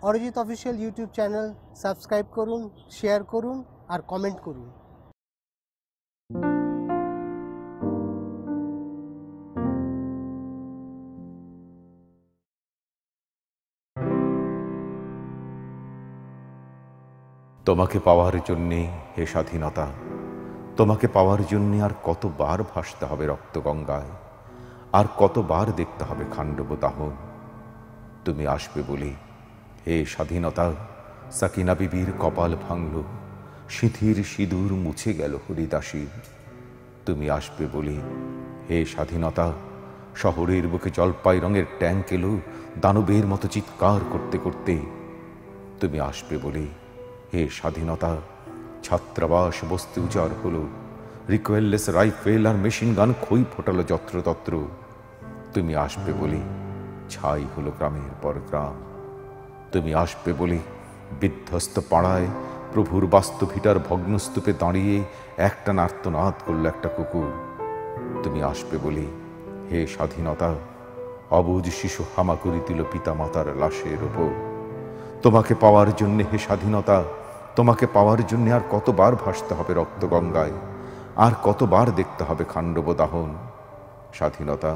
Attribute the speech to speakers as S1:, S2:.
S1: Arijit official YouTube channel subscribe করুন, share করুন আর comment করুন।
S2: তোমাকে পাওয়ার জন্যে হে স্বাধীনতা, তোমাকে পাওয়ার জন্যে আর কতবার ভাসতে হবে রক্তগঙ্গায়, আর কতবার দেখতে হবে খাণ্ডব দাহন। তুমি আসবে বলে হে স্বাধীনতা, সাকিনা বিবির কপাল ভাঙল, সিঁথির সিঁদুর মুছে গেল হরিদাসীর। তুমি আসবে বলে হে স্বাধীনতা, শহরের বুকে জলপাই রঙের ট্যাঙ্ক এলো দানবের মতো চিৎকার করতে করতে। তুমি আসবে বলে হে স্বাধীনতা, ছাত্রাবাস বস্তি উজাড় হলো, রিকোয়েললেস রাইফেল আর মেশিন গান খই ফোটালো যত্রতত্র। তুমি আসবে বলে ছাই হলো গ্রামের পর গ্রাম। তুমি আসবে বলে বিধ্বস্ত পাড়ায় প্রভুর বাস্তুভিটার ভগ্নস্তূপে দাঁড়িয়ে একটা আর্তনাদ করল একটা কুকুর। তুমি আসবে বলে হে স্বাধীনতা, অবুঝ শিশু হামাগুড়ি দিল পিতামাতার লাশের ওপর। তোমাকে পাওয়ার জন্যে হে স্বাধীনতা, তোমাকে পাওয়ার জন্যে আর কতবার ভাসতে হবে রক্তগঙ্গায়, আর কতবার দেখতে হবে খাণ্ডব দাহন। স্বাধীনতা।